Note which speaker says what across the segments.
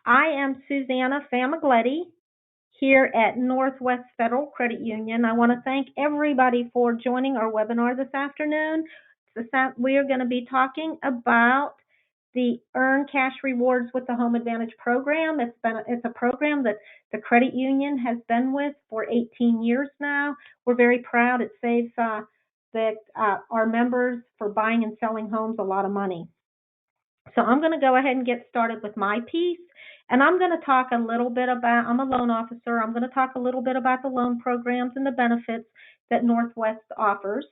Speaker 1: I am Susanna Famigletti here at Northwest Federal Credit Union. I want to thank everybody for joining our webinar this afternoon. We are going to be talking about the Earn Cash Rewards with the HomeAdvantage program. It's a program that the credit union has been with for 18 years now. We're very proud. It saves our members for buying and selling homes a lot of money. So I'm going to go ahead and get started with my piece, and I'm going to talk a little bit about, I'm a loan officer, I'm going to talk a little bit about the loan programs and the benefits that Northwest offers.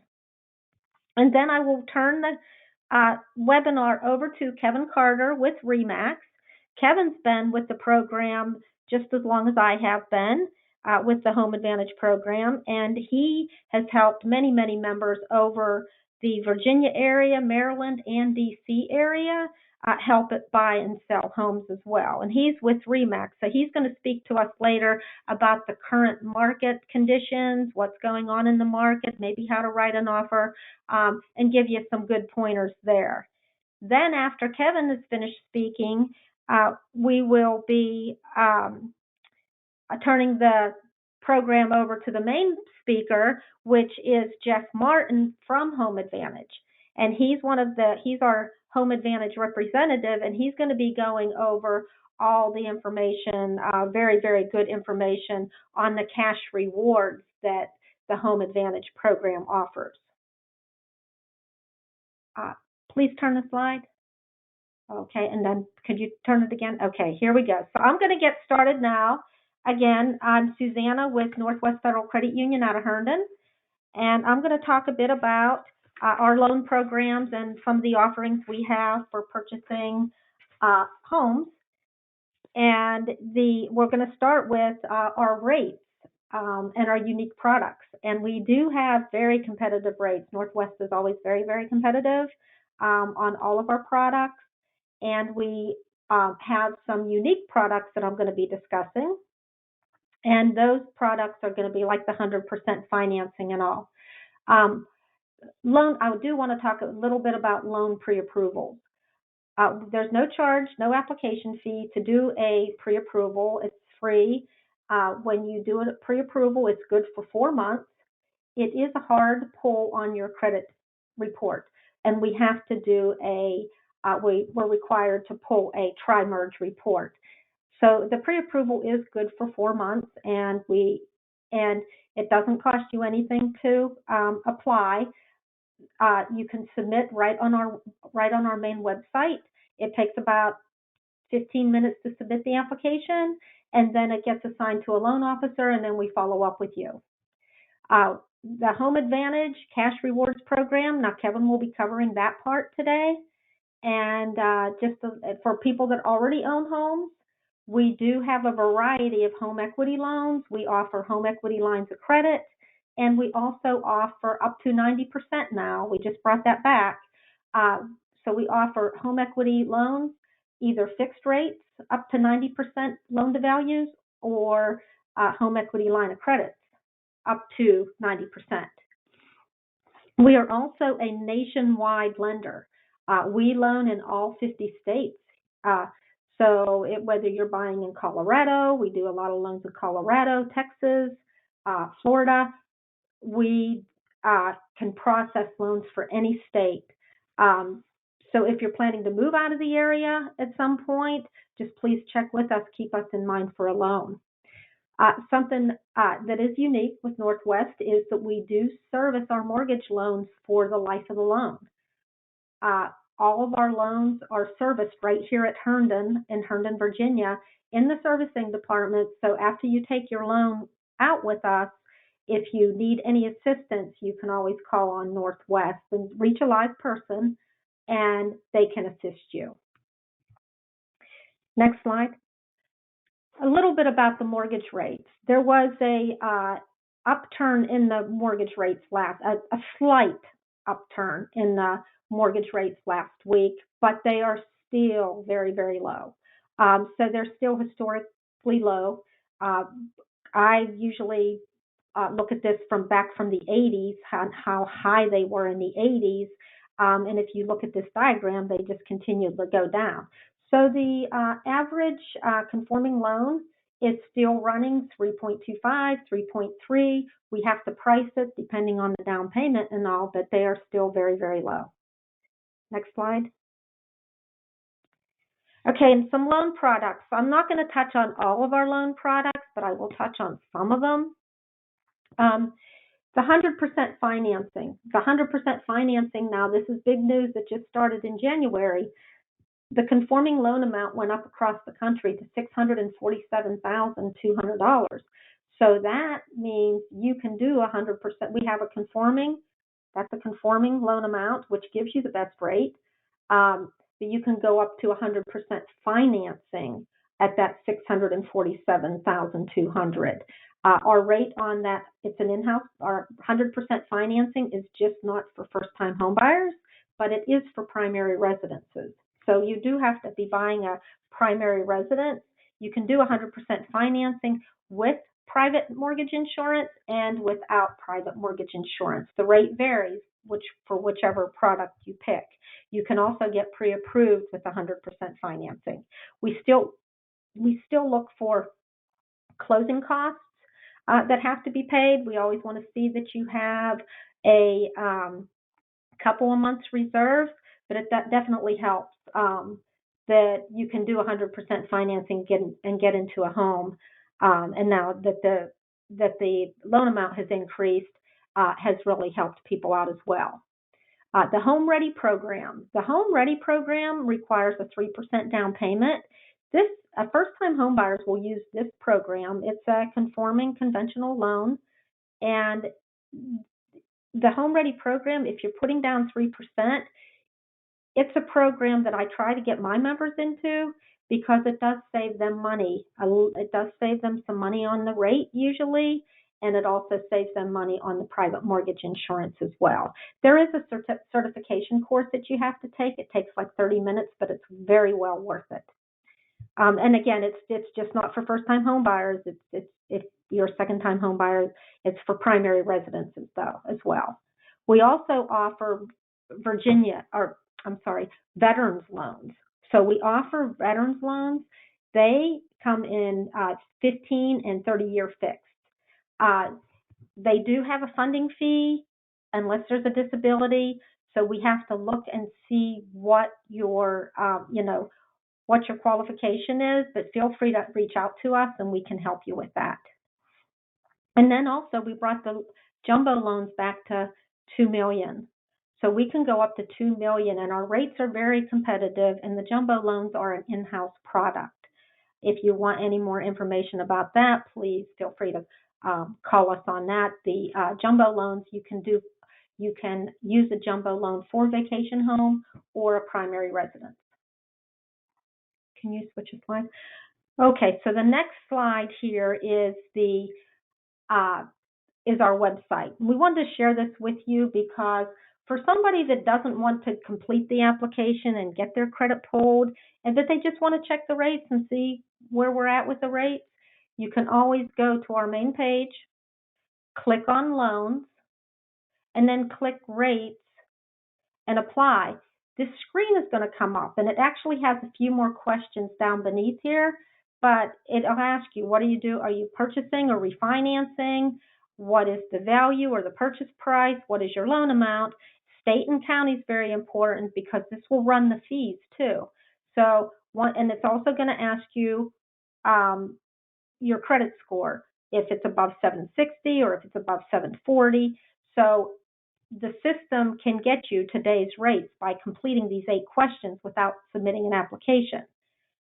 Speaker 1: And then I will turn the webinar over to Kevin Carter with REMAX. Kevin's been with the program just as long as I have been with the HomeAdvantage program, and he has helped many, many members over the Virginia area, Maryland, and DC area help it buy and sell homes as well. And he's with REMAX, so he's going to speak to us later about the current market conditions, what's going on in the market, maybe how to write an offer, and give you some good pointers there. Then after Kevin has finished speaking, we will be turning the program over to the main speaker, which is Jeff Martin from HomeAdvantage. And he's our HomeAdvantage representative, and he's going to be going over all the information, very, very good information on the cash rewards that the HomeAdvantage program offers. Please turn the slide. Okay, and then could you turn it again? Okay, here we go. So I'm going to get started now. Again, I'm Susanna with Northwest Federal Credit Union out of Herndon, and I'm going to talk a bit about our loan programs and some of the offerings we have for purchasing homes. And we're going to start with our rates and our unique products. And we do have very competitive rates. Northwest is always very, very competitive on all of our products. And we have some unique products that I'm going to be discussing. And those products are going to be like the 100% financing and all. I do want to talk a little bit about loan pre-approvals. There's no charge, no application fee to do a pre-approval. It's free. When you do a pre-approval, it's good for 4 months. It is a hard pull on your credit report, and we have to do we're required to pull a tri-merge report. So the pre-approval is good for 4 months, and it doesn't cost you anything to apply. You can submit right on our main website. It takes about 15 minutes to submit the application, and then it gets assigned to a loan officer, and then we follow up with you. The HomeAdvantage Cash Rewards Program, now Kevin will be covering that part today. And for people that already own homes, we do have a variety of home equity loans. We offer home equity lines of credit, and we also offer up to 90% now. We just brought that back. So we offer home equity loans, either fixed rates up to 90% loan to values, or home equity line of credits up to 90%. We are also a nationwide lender. We loan in all 50 states. So whether you're buying in Colorado, we do a lot of loans in Colorado, Texas, Florida. We can process loans for any state. So if you're planning to move out of the area at some point, just please check with us, keep us in mind for a loan. Something that is unique with Northwest is that we do service our mortgage loans for the life of the loan. All of our loans are serviced right here at Herndon, in Herndon, Virginia, in the servicing department. So after you take your loan out with us, if you need any assistance, you can always call on Northwest and reach a live person, and they can assist you. Next slide. A little bit about the mortgage rates. There was a upturn in the mortgage rates a slight upturn in the mortgage rates last week, but they are still very, very low. So they're still historically low. I usually look at this back from the 80s, how high they were in the 80s. And if you look at this diagram, they just continue to go down. So the average conforming loan is still running 3.25, 3.3. We have to price it depending on the down payment and all, but they are still very, very low. Next slide. Okay, and some loan products. I'm not going to touch on all of our loan products, but I will touch on some of them. The 100% financing. The 100% financing now, this is big news that just started in January. The conforming loan amount went up across the country to $647,200. So that means you can do 100%. We have a conforming, that's a conforming loan amount, which gives you the best rate. But you can go up to 100% financing at that $647,200. Our rate on that, it's an in-house, our 100% financing is just not for first-time home buyers, but it is for primary residences. So you do have to be buying a primary residence. You can do 100% financing with private mortgage insurance and without private mortgage insurance. The rate varies for whichever product you pick. You can also get pre-approved with 100% financing. We still look for closing costs that have to be paid. We always want to see that you have a couple of months reserve, but that definitely helps that you can do 100% financing and get into a home. And now that the loan amount has increased, has really helped people out as well. The Home Ready program. The Home Ready program requires a 3% down payment. First-time home buyers will use this program. It's a conforming conventional loan, and the Home Ready program, if you're putting down 3%, it's a program that I try to get my members into because it does save them money. It does save them some money on the rate usually, and it also saves them money on the private mortgage insurance as well. There is a certification course that you have to take. It takes like 30 minutes, but it's very well worth it. And again, it's just not for first-time home buyers. It's if you're a second-time home buyer, it's for primary residences though as well. We also offer veterans loans. So we offer veterans loans. They come in 15 and 30-year fixed. They do have a funding fee unless there's a disability. So we have to look and see what your what your qualification is, but feel free to reach out to us and we can help you with that. And then also we brought the jumbo loans back to $2 million. So we can go up to $2 million, and our rates are very competitive, and the jumbo loans are an in-house product. If you want any more information about that, please feel free to call us on that. The jumbo loans, you can use a jumbo loan for vacation home or a primary residence. Can you switch a slide? Okay, so the next slide here is our website. We wanted to share this with you because for somebody that doesn't want to complete the application and get their credit pulled, and that they just want to check the rates and see where we're at with the rates, you can always go to our main page, click on loans, and then click rates and apply. This screen is going to come up, and it actually has a few more questions down beneath here, but it'll ask you, what do you do? Are you purchasing or refinancing? What is the value or the purchase price? What is your loan amount? State and county is very important because this will run the fees too. So, and it's also going to ask you your credit score, if it's above 760 or if it's above 740. So the system can get you today's rates by completing these 8 questions without submitting an application.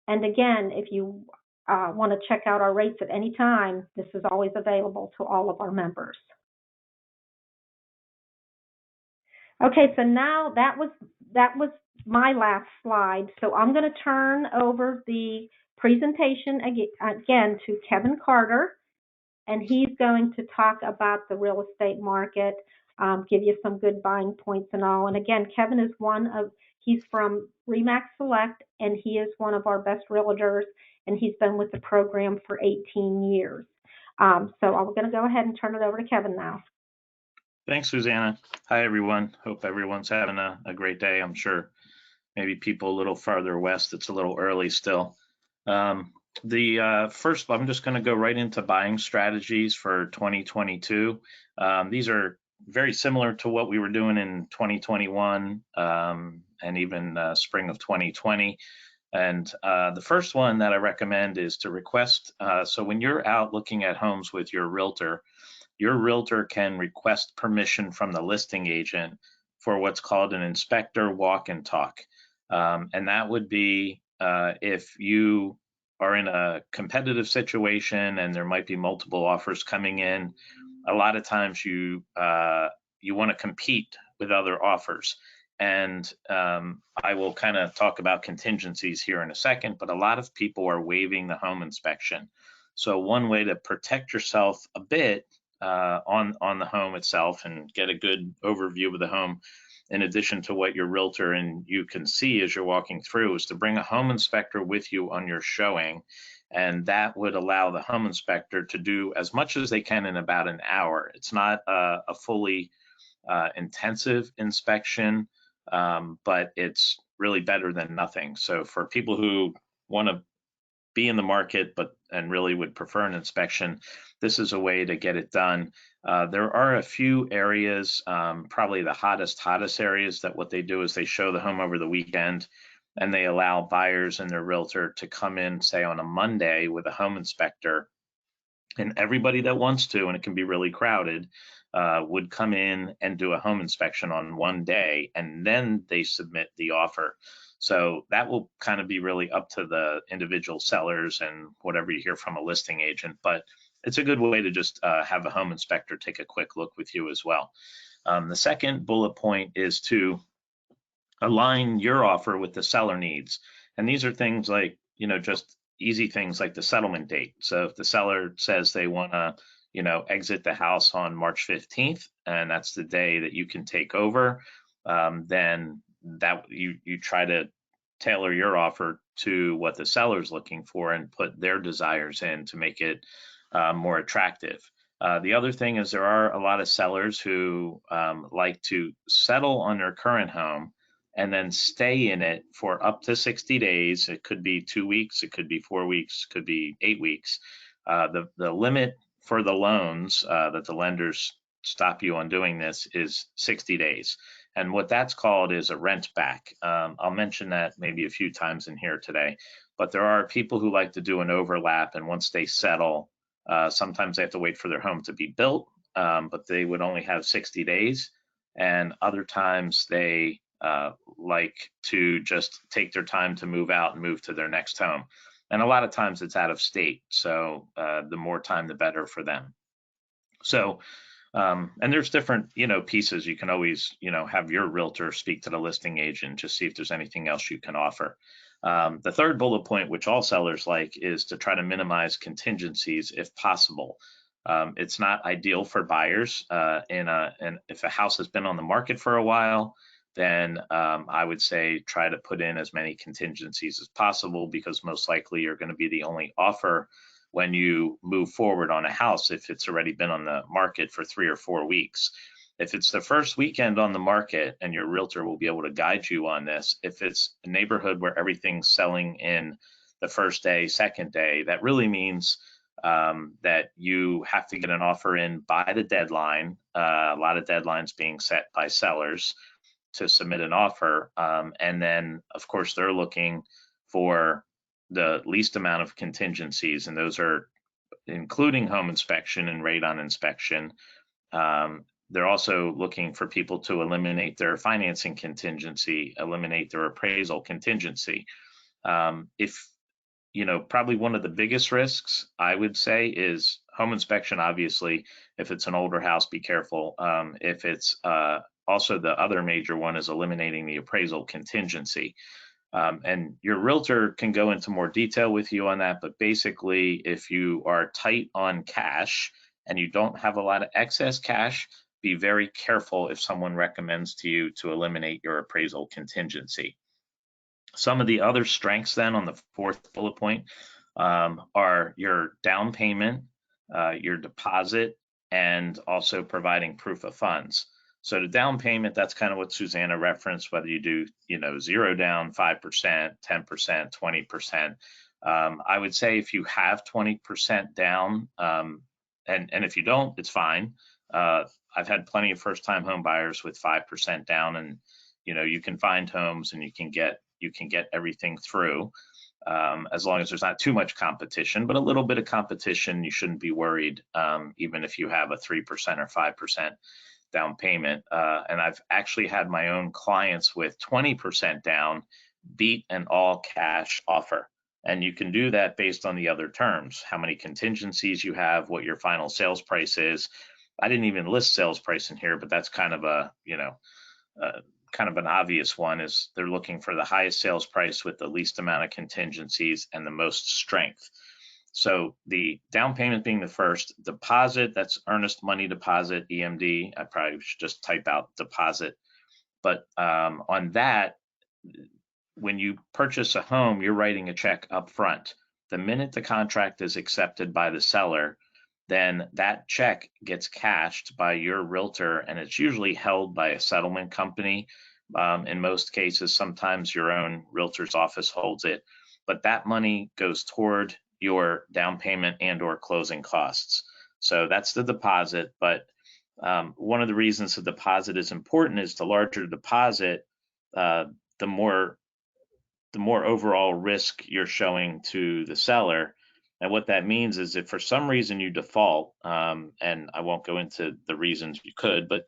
Speaker 1: And again, if you want to check out our rates at any time, this is always available to all of our members. Okay, so now that was my last slide. So I'm going to turn over the presentation again to Kevin Carter, and he's going to talk about the real estate market, give you some good buying points and all. And again, Kevin is he's from RE/MAX Select, and he is one of our best realtors, and he's been with the program for 18 years. So I'm going to go ahead and turn it over to Kevin now.
Speaker 2: Thanks, Susanna. Hi, everyone. Hope everyone's having a great day, I'm sure. maybe people a little farther west, it's a little early still. The first, I'm just going to go right into buying strategies for 2022. These are very similar to what we were doing in 2021 and even spring of 2020. And the first one that I recommend is to request. So when you're out looking at homes with your realtor can request permission from the listing agent for what's called an inspector walk and talk. And that would be if you are in a competitive situation and there might be multiple offers coming in. A lot of times you want to compete with other offers. And I will kind of talk about contingencies here in a second, but a lot of people are waiving the home inspection. So one way to protect yourself a bit on the home itself and get a good overview of the home, in addition to what your realtor and you can see as you're walking through, is to bring a home inspector with you on your showing. And that would allow the home inspector to do as much as they can in about an hour. It's not a fully intensive inspection, but it's really better than nothing. So for people who want to be in the market and really would prefer an inspection, this is a way to get it done. There are a few areas, probably the hottest areas, that what they do is they show the home over the weekend and they allow buyers and their realtor to come in, say on a Monday, with a home inspector, and everybody that wants to, and it can be really crowded, would come in and do a home inspection on one day, and then they submit the offer. So that will kind of be really up to the individual sellers and whatever you hear from a listing agent, but it's a good way to just have a home inspector take a quick look with you as well. The second bullet point is to align your offer with the seller needs. And these are things like, just easy things like the settlement date. So if the seller says they want to, exit the house on March 15th, and that's the day that you can take over, then that you try to tailor your offer to what the seller's looking for and put their desires in to make it more attractive. The other thing is there are a lot of sellers who like to settle on their current home and then stay in it for up to 60 days. It could be 2 weeks, it could be 4 weeks, could be 8 weeks. The limit for the loans that the lenders stop you on doing this is 60 days. And what that's called is a rent back. I'll mention that maybe a few times in here today, but there are people who like to do an overlap, and once they settle, sometimes they have to wait for their home to be built, but they would only have 60 days. And other times they like to just take their time to move out and move to their next home. And a lot of times it's out of state. So the more time, the better for them. So, and there's different, pieces. You can always, have your realtor speak to the listing agent, just see if there's anything else you can offer. The third bullet point, which all sellers like, is to try to minimize contingencies if possible. It's not ideal for buyers. And if a house has been on the market for a while, then I would say try to put in as many contingencies as possible, because most likely you're going to be the only offer when you move forward on a house if it's already been on the market for 3 or 4 weeks. If it's the first weekend on the market, and your realtor will be able to guide you on this, if it's a neighborhood where everything's selling in the first day, second day, that really means that you have to get an offer in by the deadline. A lot of deadlines being set by sellers to submit an offer. And then, of course, they're looking for the least amount of contingencies, and those are including home inspection and radon inspection. They're also looking for people to eliminate their financing contingency, eliminate their appraisal contingency. If probably one of the biggest risks, I would say, is home inspection. Obviously, if it's an older house, be careful. If it's also, the other major one is eliminating the appraisal contingency. And your realtor can go into more detail with you on that, but basically, if you are tight on cash and you don't have a lot of excess cash, be very careful if someone recommends to you to eliminate your appraisal contingency. Some of the other strengths then on the fourth bullet point are your down payment, your deposit, and also providing proof of funds. So the down payment, that's kind of what Susanna referenced, whether you do, 0 down, 5%, 10%, 20%. I would say if you have 20% down, and if you don't, it's fine. I've had plenty of first time home buyers with 5% down, and you can find homes and you can get everything through, as long as there's not too much competition. But a little bit of competition, you shouldn't be worried, even if you have a 3% or 5% down payment. And I've actually had my own clients with 20% down beat an all cash offer. And you can do that based on the other terms, how many contingencies you have, what your final sales price is. I didn't even list sales price in here, but that's kind of kind of an obvious one, is they're looking for the highest sales price with the least amount of contingencies and the most strength. So the down payment being the first, deposit, that's earnest money deposit, EMD. I probably should just type out deposit. But on that, when you purchase a home, you're writing a check up front. The minute the contract is accepted by the seller, then that check gets cashed by your realtor, and it's usually held by a settlement company. In most cases, sometimes your own realtor's office holds it, but that money goes toward your down payment and or closing costs. So that's the deposit. But one of the reasons the deposit is important is the larger deposit, the more overall risk you're showing to the seller. And what that means is if for some reason you default, and I won't go into the reasons you could, but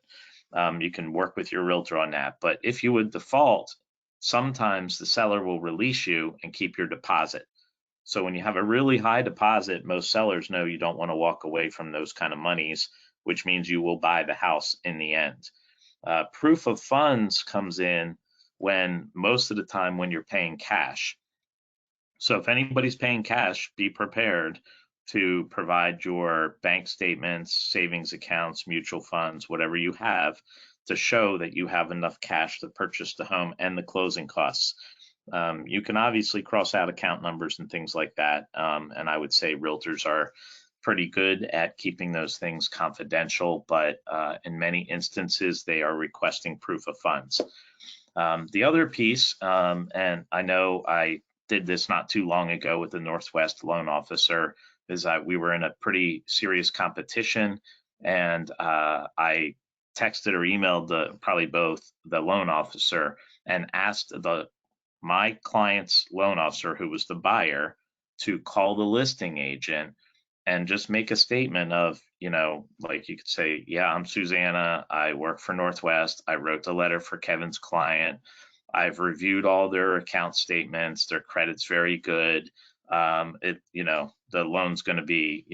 Speaker 2: you can work with your realtor on that. But if you would default, sometimes the seller will release you and keep your deposit. So when you have a really high deposit, most sellers know you don't want to walk away from those kind of monies, which means you will buy the house in the end. Proof of funds comes in when most of the time when you're paying cash. So if anybody's paying cash, be prepared to provide your bank statements, savings accounts, mutual funds, whatever you have, to show that you have enough cash to purchase the home and the closing costs. You can obviously cross out account numbers and things like that. And I would say realtors are pretty good at keeping those things confidential, but in many instances, they are requesting proof of funds. The other piece, and I know I did this not too long ago with the Northwest loan officer, is that we were in a pretty serious competition, and I texted or emailed probably both the loan officer and asked my client's loan officer, who was the buyer, to call the listing agent and just make a statement of, like you could say, yeah, I'm Susanna. I work for Northwest. I wrote the letter for Kevin's client. I've reviewed all their account statements. Their credit's very good. The loan's going to be,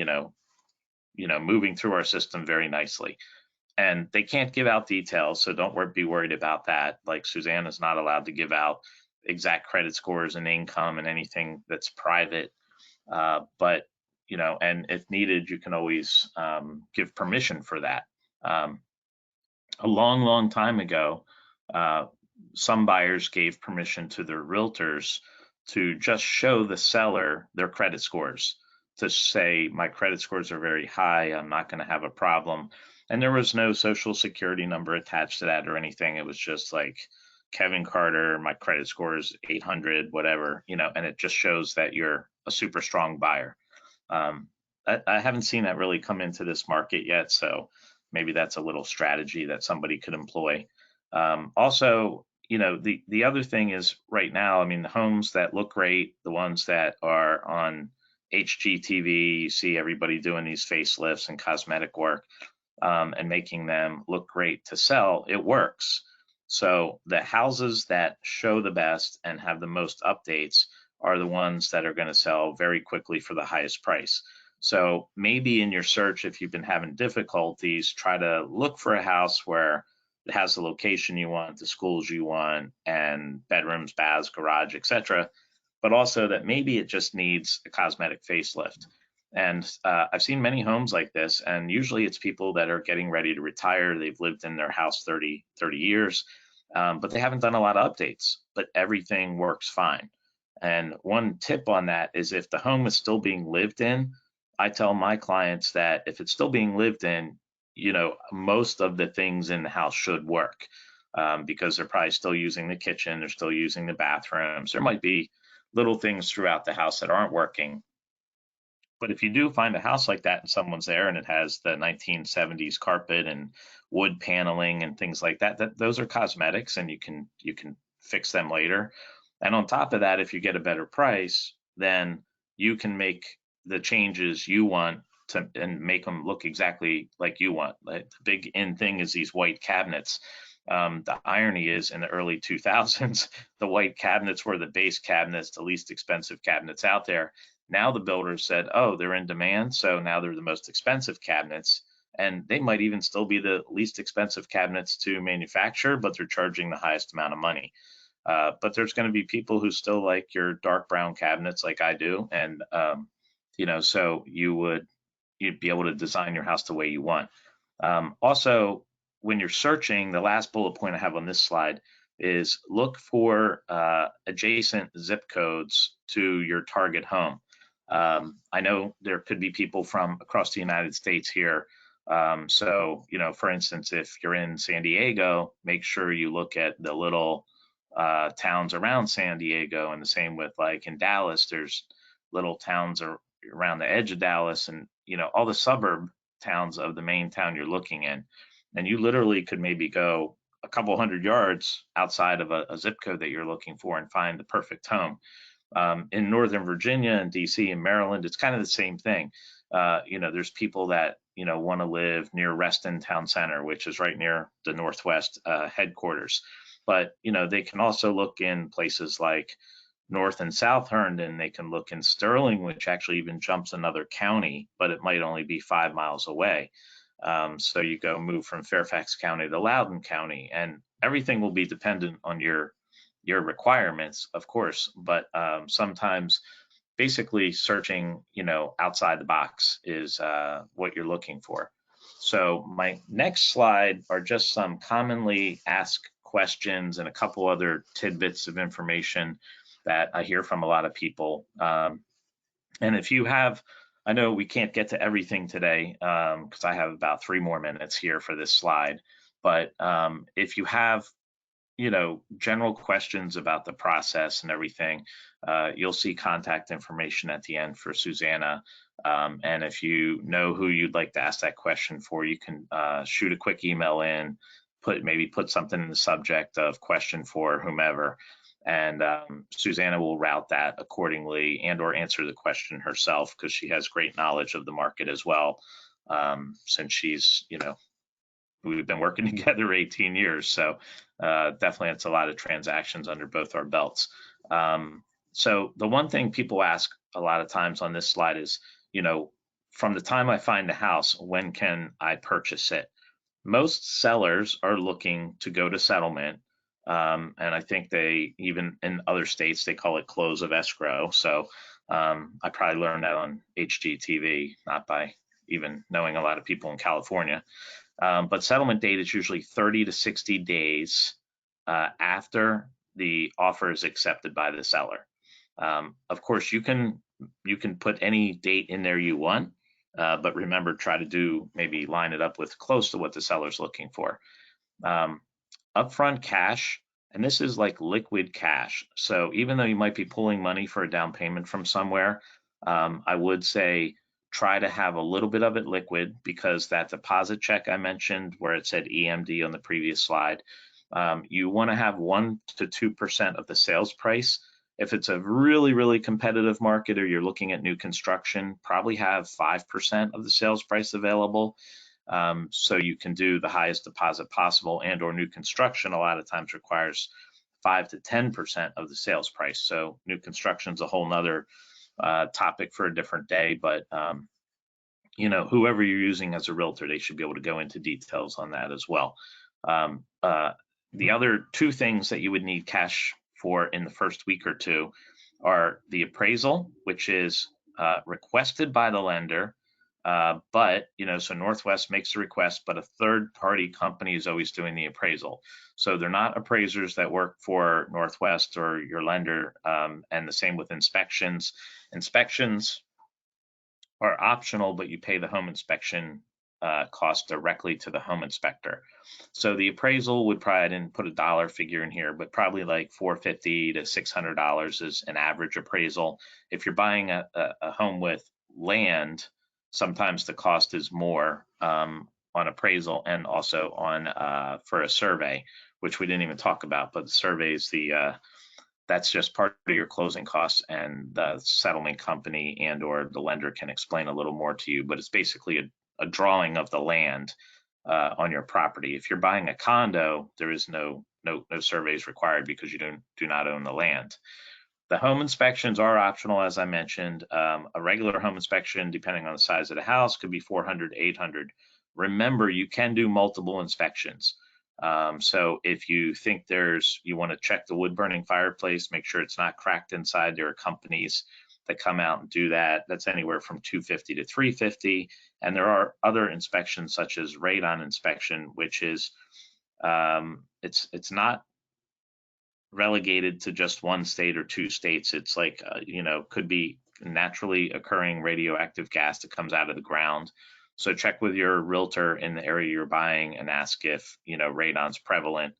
Speaker 2: moving through our system very nicely. And they can't give out details, so don't be worried about that. Like Susanna's not allowed to give out exact credit scores and income and anything that's private. But and if needed, you can always give permission for that. A long, long time ago, some buyers gave permission to their realtors to just show the seller their credit scores, to say, my credit scores are very high, I'm not going to have a problem. And there was no social security number attached to that or anything. It was just like, Kevin Carter, my credit score is 800, whatever, and it just shows that you're a super strong buyer. I haven't seen that really come into this market yet, so maybe that's a little strategy that somebody could employ. Also, the other thing is right now, I mean, the homes that look great, the ones that are on HGTV, you see everybody doing these facelifts and cosmetic work, and making them look great to sell, it works. So the houses that show the best and have the most updates are the ones that are going to sell very quickly for the highest price. So maybe in your search, if you've been having difficulties, try to look for a house where it has the location you want, the schools you want, and bedrooms, baths, garage, etc. But also that maybe it just needs a cosmetic facelift. And I've seen many homes like this, and usually it's people that are getting ready to retire. They've lived in their house 30 years, but they haven't done a lot of updates, but everything works fine. And one tip on that is if the home is still being lived in, I tell my clients that if it's still being lived in, most of the things in the house should work, because they're probably still using the kitchen, they're still using the bathrooms. There might be little things throughout the house that aren't working. But if you do find a house like that and someone's there and it has the 1970s carpet and wood paneling and things like that, those are cosmetics and you can fix them later. And on top of that, if you get a better price, then you can make the changes you want to and make them look exactly like you want. Like the big in thing is these white cabinets. The irony is in the early 2000s, the white cabinets were the base cabinets, the least expensive cabinets out there. Now the builders said, oh, they're in demand, so now they're the most expensive cabinets. And they might even still be the least expensive cabinets to manufacture, but they're charging the highest amount of money. But there's going to be people who still like your dark brown cabinets like I do. And, so you'd be able to design your house the way you want. Also, when you're searching, the last bullet point I have on this slide is look for adjacent zip codes to your target home. I know there could be people from across the United States here. For instance, if you're in San Diego, make sure you look at the little towns around San Diego, and the same with like in Dallas, there's little towns around the edge of Dallas, and all the suburb towns of the main town you're looking in. And you literally could maybe go a couple hundred yards outside of a zip code that you're looking for and find the perfect home. In Northern Virginia and DC and Maryland, it's kind of the same thing. There's people that want to live near Reston Town Center, which is right near the Northwest headquarters. But they can also look in places like North and South Herndon. They can look in Sterling, which actually even jumps another county, but it might only be 5 miles away. So you go move from Fairfax County to Loudoun County, and everything will be dependent on your requirements, of course. But sometimes, basically searching, outside the box is what you're looking for. So my next slide are just some commonly asked questions and a couple other tidbits of information that I hear from a lot of people. And if you have, I know we can't get to everything today because I have about 3 more minutes here for this slide. But if you have, general questions about the process and everything, you'll see contact information at the end for Susanna. And if you know who you'd like to ask that question for, you can shoot a quick email in, put something in the subject of question for whomever, and Susanna will route that accordingly and or answer the question herself because she has great knowledge of the market as well, since we've been working together 18 years. So definitely it's a lot of transactions under both our belts. So the one thing people ask a lot of times on this slide is, from the time I find the house, when can I purchase it? Most sellers are looking to go to settlement. And I think they, even in other states, they call it close of escrow. So I probably learned that on HGTV, not by even knowing a lot of people in California. But settlement date is usually 30 to 60 days after the offer is accepted by the seller. Of course, you can put any date in there you want, but remember, try to maybe line it up with close to what the seller's looking for. Upfront cash, and this is like liquid cash. So even though you might be pulling money for a down payment from somewhere, I would say try to have a little bit of it liquid, because that deposit check I mentioned where it said EMD on the previous slide, you want to have 1 to 2% of the sales price. If it's a really, really competitive market or you're looking at new construction, probably have 5% of the sales price available. So you can do the highest deposit possible, and or new construction a lot of times requires 5 to 10% of the sales price. So new construction is a whole nother topic for a different day, but whoever you're using as a realtor, they should be able to go into details on that as well. The other two things that you would need cash for in the first week or two are the appraisal, which is requested by the lender, but so Northwest makes the request, but a third party company is always doing the appraisal. So they're not appraisers that work for Northwest or your lender, and the same with inspections. Inspections are optional, but you pay the home inspection cost directly to the home inspector. So the appraisal would probably, I didn't put a dollar figure in here, but probably like $450 to $600 is an average appraisal. If you're buying a home with land, sometimes the cost is more on appraisal and also on for a survey, which we didn't even talk about. But the survey is that's just part of your closing costs, and the settlement company and or the lender can explain a little more to you. But it's basically a drawing of the land on your property. If you're buying a condo, there is no surveys required because you do not own the land. The home inspections are optional, as I mentioned. A regular home inspection, depending on the size of the house, could be 400, 800. Remember, you can do multiple inspections. So if you think you want to check the wood burning fireplace, make sure it's not cracked inside. There are companies that come out and do that. That's anywhere from 250 to 350. And there are other inspections such as radon inspection, which is it's not relegated to just one state or two states. It's like, could be naturally occurring radioactive gas that comes out of the ground. So check with your realtor in the area you're buying and ask if, radon's prevalent.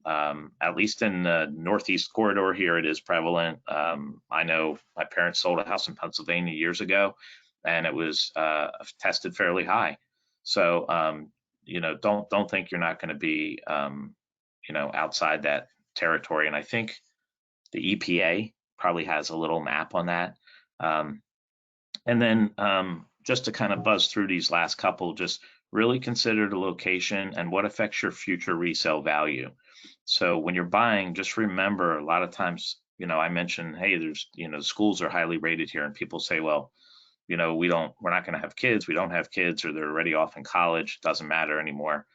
Speaker 2: At least in the Northeast corridor here, it is prevalent. I know my parents sold a house in Pennsylvania years ago, and it was tested fairly high. So, don't think you're not going to be, outside that territory. And I think the EPA probably has a little map on that. And then just to kind of buzz through these last couple, just really consider the location and what affects your future resale value. So when you're buying, just remember a lot of times, I mentioned, hey, there's, schools are highly rated here, and people say, well, we're not going to have kids. We don't have kids, or they're already off in college. Doesn't matter anymore.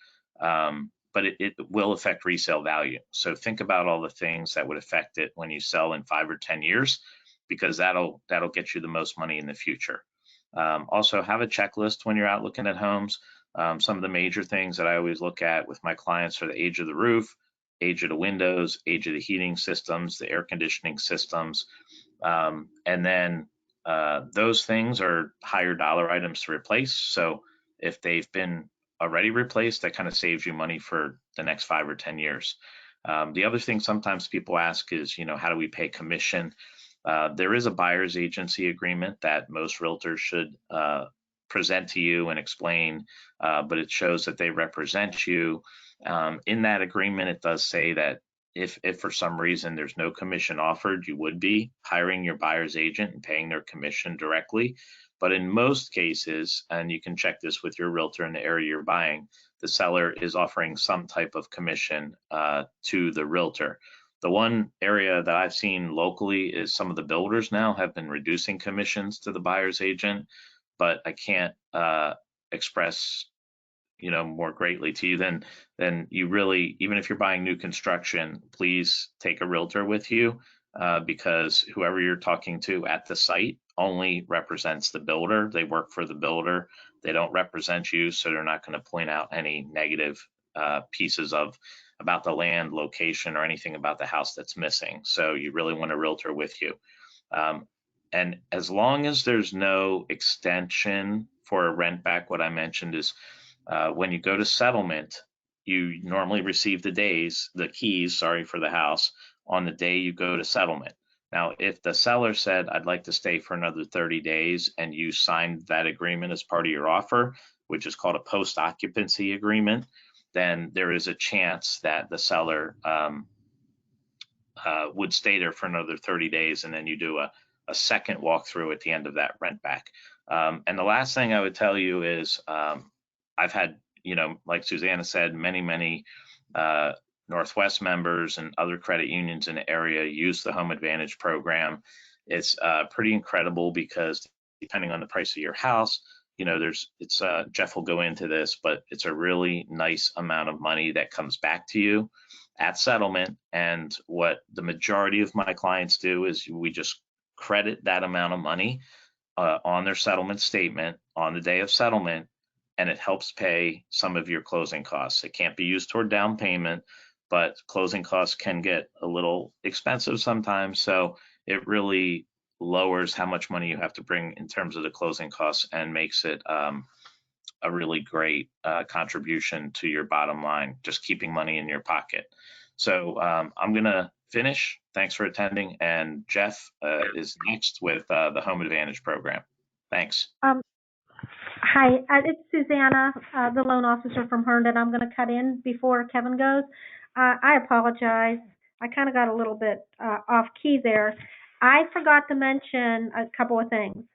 Speaker 2: But it will affect resale value. So think about all the things that would affect it when you sell in 5 or 10 years, because that'll get you the most money in the future. Also, have a checklist when you're out looking at homes. Some of the major things that I always look at with my clients are the age of the roof, age of the windows, age of the heating systems, the air conditioning systems, and then those things are higher dollar items to replace. So if they've been already replaced, that kind of saves you money for the next 5 or 10 years. The other thing sometimes people ask is, how do we pay commission? There is a buyer's agency agreement that most realtors should present to you and explain, but it shows that they represent you. In that agreement, it does say that if for some reason there's no commission offered, you would be hiring your buyer's agent and paying their commission directly. But in most cases, and you can check this with your realtor in the area you're buying, the seller is offering some type of commission to the realtor. The one area that I've seen locally is some of the builders now have been reducing commissions to the buyer's agent, but I can't express more greatly to you than you really, even if you're buying new construction, please take a realtor with you, because whoever you're talking to at the site only represents the builder. They work for the builder. They don't represent you, so they're not going to point out any negative pieces about the land, location, or anything about the house that's missing. So you really want a realtor with you. And as long as there's no extension for a rent back, what I mentioned is when you go to settlement, you normally receive the keys, for the house on the day you go to settlement. Now, if the seller said, I'd like to stay for another 30 days, and you signed that agreement as part of your offer, which is called a post-occupancy agreement, then there is a chance that the seller would stay there for another 30 days, and then you do a second walkthrough at the end of that rent back. And the last thing I would tell you is I've had, like Susanna said, many Northwest members and other credit unions in the area use the HomeAdvantage program. It's pretty incredible because depending on the price of your house, Jeff will go into this, but it's a really nice amount of money that comes back to you at settlement. And what the majority of my clients do is we just credit that amount of money on their settlement statement on the day of settlement, and it helps pay some of your closing costs. It can't be used toward down payment, but closing costs can get a little expensive sometimes. So it really lowers how much money you have to bring in terms of the closing costs and makes it a really great contribution to your bottom line, just keeping money in your pocket. So I'm going to finish. Thanks for attending. And Jeff is next with the HomeAdvantage program. Thanks.
Speaker 1: Hi, it's Susanna, the loan officer from Herndon. I'm going to cut in before Kevin goes. I apologize. I kind of got a little bit off key there. I forgot to mention a couple of things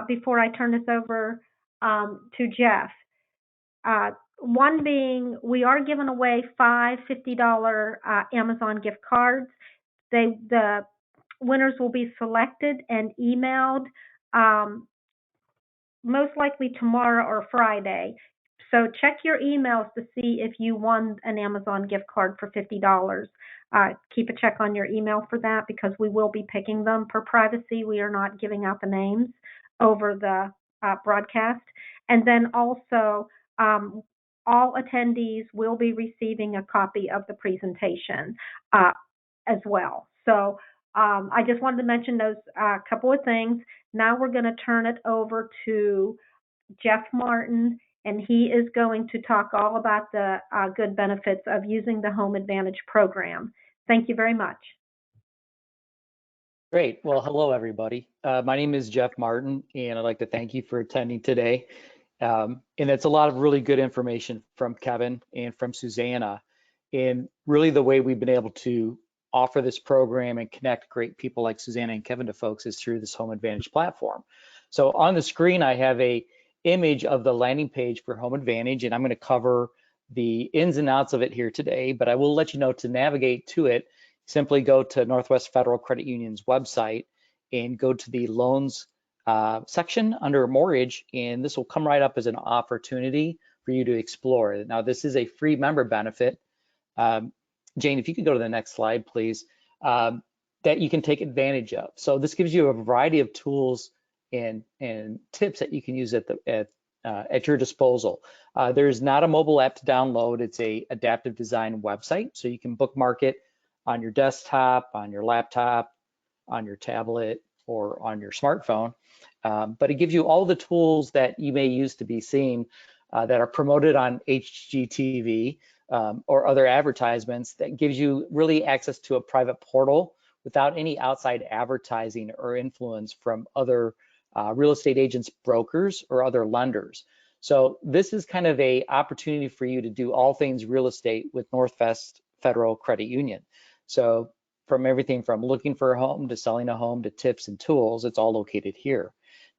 Speaker 1: before I turn this over to Jeff. One being, we are giving away five $50 Amazon gift cards. The winners will be selected and emailed. Most likely tomorrow or Friday. So check your emails to see if you won an Amazon gift card for $50. Keep a check on your email for that because we will be picking them for privacy. We are not giving out the names over the broadcast. And then also, all attendees will be receiving a copy of the presentation as well. So I just wanted to mention those couple of things. Now we're going to turn it over to Jeff Martin, and he is going to talk all about the good benefits of using the HomeAdvantage program. Thank you very much.
Speaker 3: Great. Well, hello, everybody. My name is Jeff Martin, and I'd like to thank you for attending today. And it's a lot of really good information from Kevin and from Susanna. And really the way we've been able to offer this program and connect great people like Susanna and Kevin to folks is through this HomeAdvantage platform. So on the screen, I have a image of the landing page for HomeAdvantage, and I'm going to cover the ins and outs of it here today, but I will let you know to navigate to it, simply go to Northwest Federal Credit Union's website and go to the loans section under mortgage, and this will come right up as an opportunity for you to explore. Now, this is a free member benefit. Jane, if you could go to the next slide, please, that you can take advantage of. So this gives you a variety of tools and tips that you can use at your disposal. There's not a mobile app to download. It's a adaptive design website, so you can bookmark it on your desktop, on your laptop, on your tablet, or on your smartphone. But it gives you all the tools that you may use to be seen that are promoted on HGTV or other advertisements, that gives you really access to a private portal without any outside advertising or influence from other real estate agents, brokers, or other lenders. So this is kind of a opportunity for you to do all things real estate with Northwest Federal Credit Union. So from everything from looking for a home to selling a home to tips and tools, it's all located here.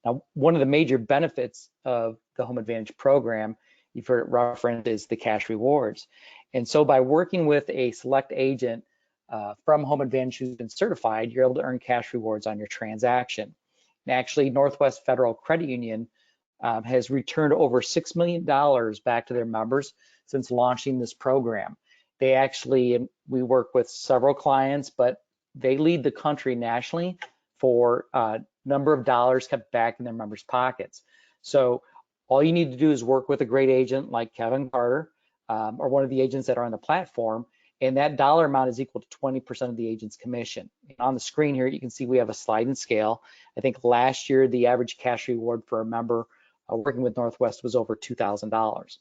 Speaker 3: Now, one of the major benefits of the HomeAdvantage program, you've heard it referenced, is the cash rewards. And so by working with a select agent from HomeAdvantage who's been certified, you're able to earn cash rewards on your transaction. And actually, Northwest Federal Credit Union has returned over $6 million back to their members since launching this program. They actually, we work with several clients, but they lead the country nationally for number of dollars kept back in their members' pockets. So all you need to do is work with a great agent like Kevin Carter or one of the agents that are on the platform, and that dollar amount is equal to 20% of the agent's commission. And on the screen here, you can see we have a sliding scale. I think last year, the average cash reward for a member working with Northwest was over $2,000,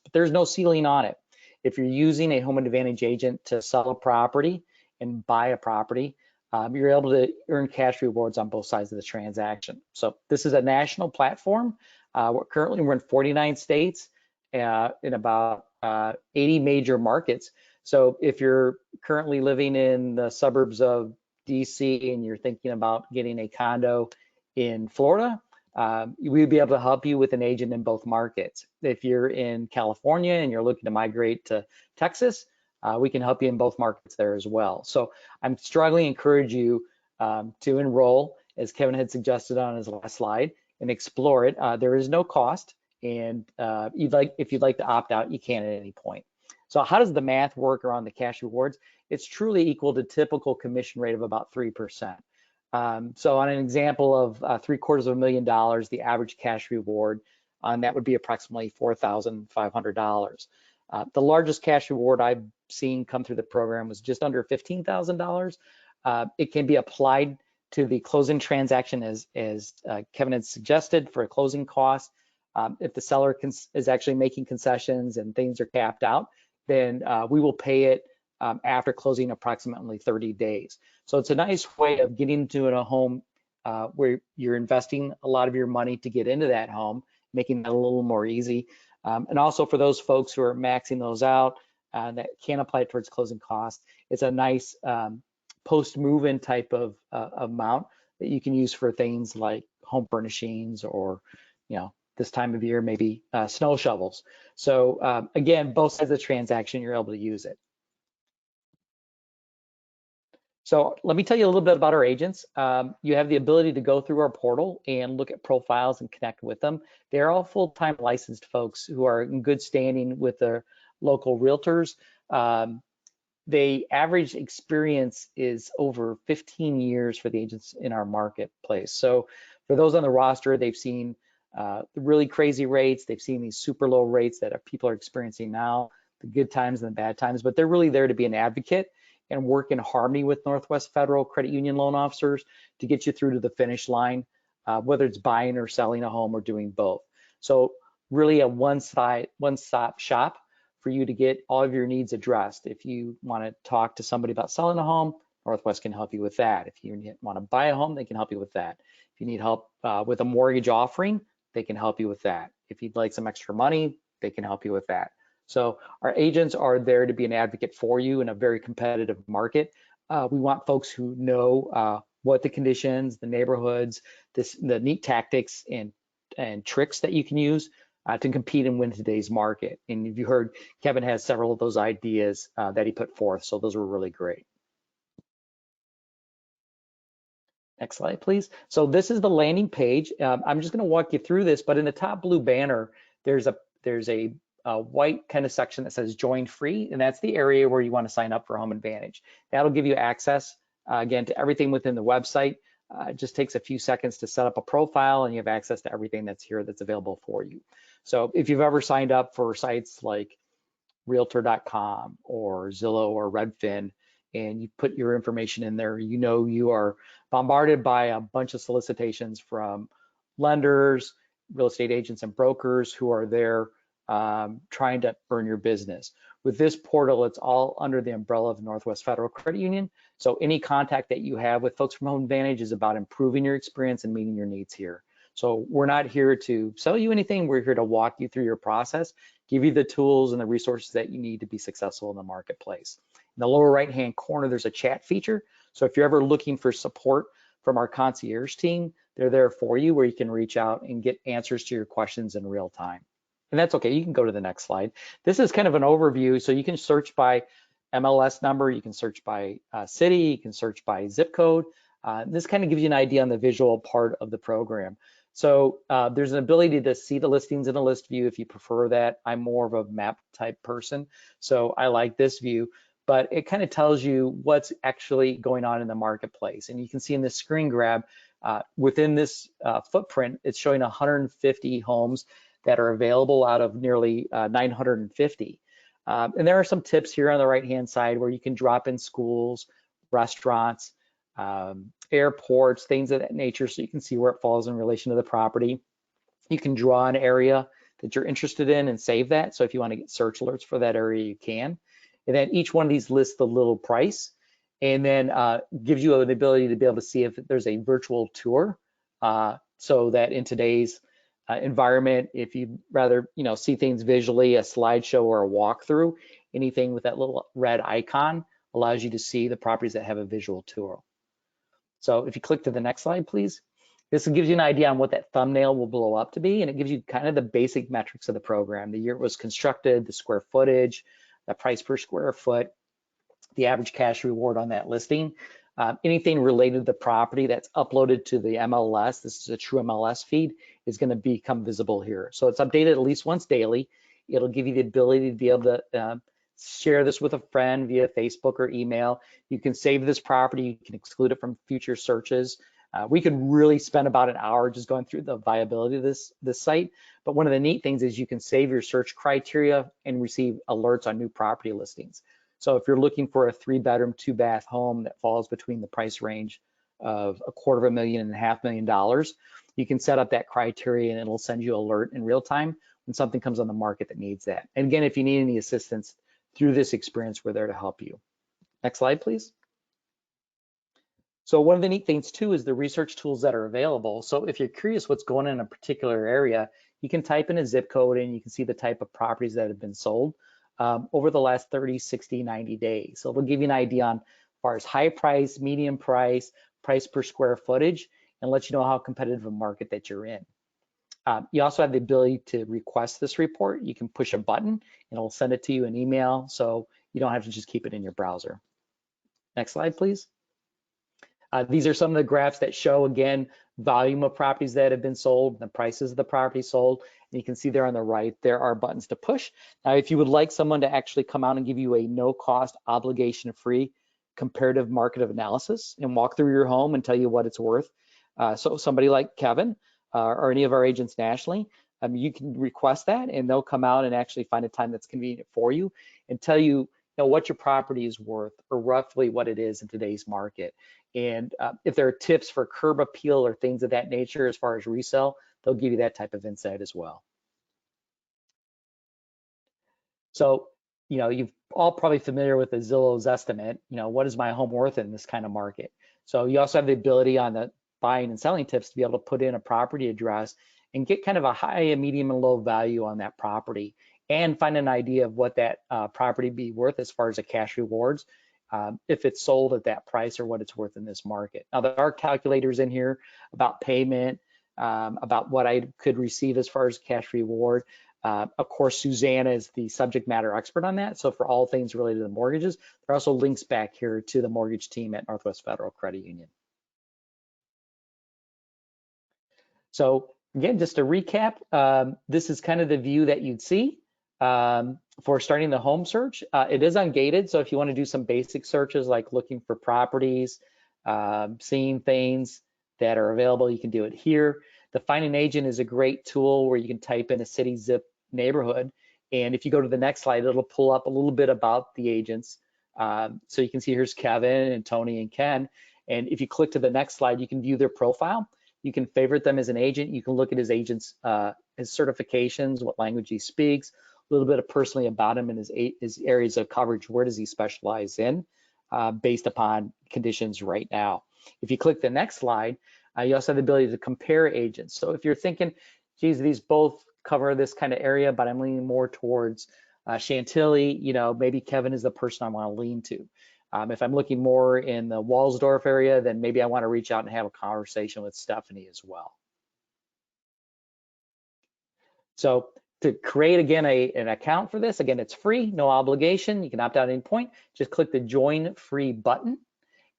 Speaker 3: but there's no ceiling on it. If you're using a HomeAdvantage agent to sell a property and buy a property, you're able to earn cash rewards on both sides of the transaction. So this is a national platform. Currently we're in 49 states in about 80 major markets. So if you're currently living in the suburbs of DC and you're thinking about getting a condo in Florida, we'd be able to help you with an agent in both markets. If you're in California and you're looking to migrate to Texas, we can help you in both markets there as well. So I'm strongly encourage you to enroll, as Kevin had suggested on his last slide, and explore it. There is no cost, and if you'd like to opt out, you can at any point. So how does the math work around the cash rewards? It's truly equal to typical commission rate of about 3%. So on an example of $750,000, the average cash reward on that would be approximately $4,500. The largest cash reward I've seen come through the program was just under $15,000. It can be applied to the closing transaction as Kevin had suggested for a closing cost. If the seller is actually making concessions and things are capped out, then we will pay it after closing approximately 30 days. So it's a nice way of getting into a home where you're investing a lot of your money to get into that home, making that a little more easy. And also for those folks who are maxing those out, that can apply towards closing costs, it's a nice post move-in type of amount that you can use for things like home furnishings or, this time of year, maybe snow shovels. So again, both sides of the transaction, you're able to use it. So let me tell you a little bit about our agents. You have the ability to go through our portal and look at profiles and connect with them. They're all full-time licensed folks who are in good standing with their local realtors. The average experience is over 15 years for the agents in our marketplace. So for those on the roster, they've seen the really crazy rates. They've seen these super low rates that people are experiencing now, the good times and the bad times, but they're really there to be an advocate and work in harmony with Northwest Federal Credit Union loan officers to get you through to the finish line, whether it's buying or selling a home or doing both. So really a one-stop shop for you to get all of your needs addressed. If you want to talk to somebody about selling a home, Northwest can help you with that. If you want to buy a home, they can help you with that. If you need help with a mortgage offering, they can help you with that. If you'd like some extra money, they can help you with that. So our agents are there to be an advocate for you in a very competitive market. We want folks who know what the conditions, the neighborhoods, the neat tactics and tricks that you can use to compete and win today's market. And if you heard, Kevin has several of those ideas that he put forth, so those were really great. Next slide, please. So this is the landing page. I'm just going to walk you through this, but in the top blue banner, there's a white kind of section that says join free, and that's the area where you want to sign up for HomeAdvantage. That'll give you access, again, to everything within the website. It just takes a few seconds to set up a profile, and you have access to everything that's here that's available for you. So if you've ever signed up for sites like Realtor.com or Zillow or Redfin, and you put your information in there, you are bombarded by a bunch of solicitations from lenders, real estate agents, and brokers who are there trying to earn your business. With this portal, it's all under the umbrella of Northwest Federal Credit Union. So any contact that you have with folks from HomeAdvantage is about improving your experience and meeting your needs here. So we're not here to sell you anything. We're here to walk you through your process, give you the tools and the resources that you need to be successful in the marketplace. In the lower right-hand corner, there's a chat feature. So if you're ever looking for support from our concierge team, they're there for you where you can reach out and get answers to your questions in real time. And that's okay, you can go to the next slide. This is kind of an overview, so you can search by MLS number, you can search by city, you can search by zip code. This kind of gives you an idea on the visual part of the program. So there's an ability to see the listings in a list view if you prefer that. I'm more of a map type person, so I like this view, but it kind of tells you what's actually going on in the marketplace. And you can see in this screen grab, within this footprint, it's showing 150 homes that are available out of nearly 950. And there are some tips here on the right-hand side where you can drop in schools, restaurants, airports, things of that nature, so you can see where it falls in relation to the property. You can draw an area that you're interested in and save that. So if you want to get search alerts for that area, you can. And then each one of these lists the little price, and then gives you an ability to be able to see if there's a virtual tour, so that in today's environment, if you'd rather see things visually, a slideshow or a walkthrough, anything with that little red icon allows you to see the properties that have a visual tour. So if you click to the next slide, please, this gives you an idea on what that thumbnail will blow up to be, and it gives you kind of the basic metrics of the program: the year it was constructed, the square footage, the price per square foot, the average cash reward on that listing. Anything related to the property that's uploaded to the MLS, this is a true MLS feed, is going to become visible here. So it's updated at least once daily. It'll give you the ability to be able to share this with a friend via Facebook or email. You can save this property, you can exclude it from future searches. We could really spend about an hour just going through the viability of this site, but one of the neat things is you can save your search criteria and receive alerts on new property listings. So if you're looking for a 3-bedroom, 2-bath home that falls between the price range of $250,000 and $500,000, you can set up that criteria and it'll send you alert in real time when something comes on the market that needs that. And again, if you need any assistance through this experience, we're there to help you. Next slide, please. So one of the neat things too is the research tools that are available. So if you're curious what's going on in a particular area, you can type in a zip code and you can see the type of properties that have been sold over the last 30, 60, 90 days. So it'll give you an idea on as far as high price, medium price, price per square footage, and let you know how competitive a market that you're in. You also have the ability to request this report. You can push a button and it'll send it to you in email, so you don't have to just keep it in your browser. Next slide, please. These are some of the graphs that show, again, volume of properties that have been sold, the prices of the property sold. And you can see there on the right, there are buttons to push. Now, if you would like someone to actually come out and give you a no-cost, obligation-free comparative market analysis and walk through your home and tell you what it's worth, so somebody like Kevin or any of our agents nationally, you can request that and they'll come out and actually find a time that's convenient for you and tell you, what your property is worth or roughly what it is in today's market. And if there are tips for curb appeal or things of that nature as far as resale, they'll give you that type of insight as well. So, you've all probably familiar with the Zillow's estimate, what is my home worth in this kind of market? So you also have the ability on the buying and selling tips to be able to put in a property address and get kind of a high, a medium, and low value on that property and find an idea of what that property be worth as far as the cash rewards, if it's sold at that price or what it's worth in this market. Now, there are calculators in here about payment, about what I could receive as far as cash reward. Of course, Susanna is the subject matter expert on that. So for all things related to mortgages, there are also links back here to the mortgage team at Northwest Federal Credit Union. So again, just to recap, this is kind of the view that you'd see for starting the home search. It is ungated, so if you want to do some basic searches like looking for properties, seeing things that are available, you can do it here. The Find an Agent is a great tool where you can type in a city zip neighborhood, and if you go to the next slide, it'll pull up a little bit about the agents. So you can see here's Kevin and Tony and Ken, and if you click to the next slide, you can view their profile. You can favorite them as an agent. You can look at his agent's his certifications, what language he speaks, a little bit of personally about him and his areas of coverage. Where does he specialize in based upon conditions right now? If you click the next slide, you also have the ability to compare agents. So if you're thinking, geez, these both cover this kind of area, but I'm leaning more towards Chantilly, maybe Kevin is the person I want to lean to. If I'm looking more in the Walsdorf area, then maybe I want to reach out and have a conversation with Stephanie as well. So to create, again, an account for this, again, it's free, no obligation. You can opt out at any point. Just click the Join Free button,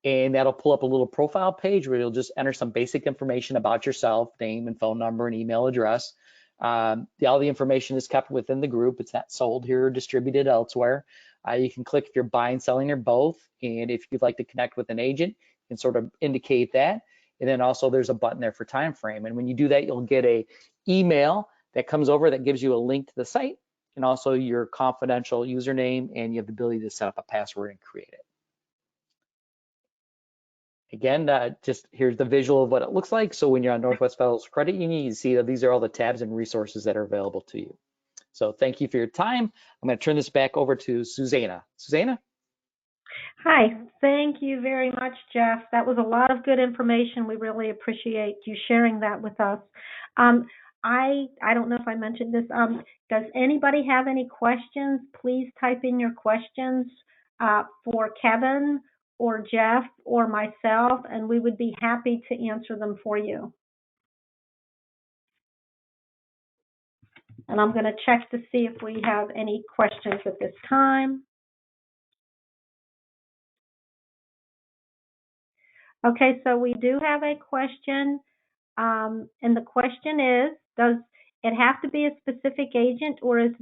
Speaker 3: and that'll pull up a little profile page where you'll just enter some basic information about yourself, name and phone number and email address. All the information is kept within the group. It's not sold here or distributed elsewhere. You can click if you're buying, selling, or both. And if you'd like to connect with an agent, you can sort of indicate that. And then also there's a button there for time frame. And when you do that, you'll get a email that comes over that gives you a link to the site and also your confidential username, and you have the ability to set up a password and create it. Again, just here's the visual of what it looks like. So when you're on Northwest Federal Credit Union, you see that these are all the tabs and resources that are available to you. So thank you for your time. I'm going to turn this back over to Susanna. Susanna?
Speaker 1: Hi, thank you very much, Jeff. That was a lot of good information. We really appreciate you sharing that with us. I don't know if I mentioned this. Does anybody have any questions? Please type in your questions for Kevin or Jeff or myself, and we would be happy to answer them for you. And I'm going to check to see if we have any questions at this time. Okay, so we do have a question, and the question is, does it have to be a specific agent, or is it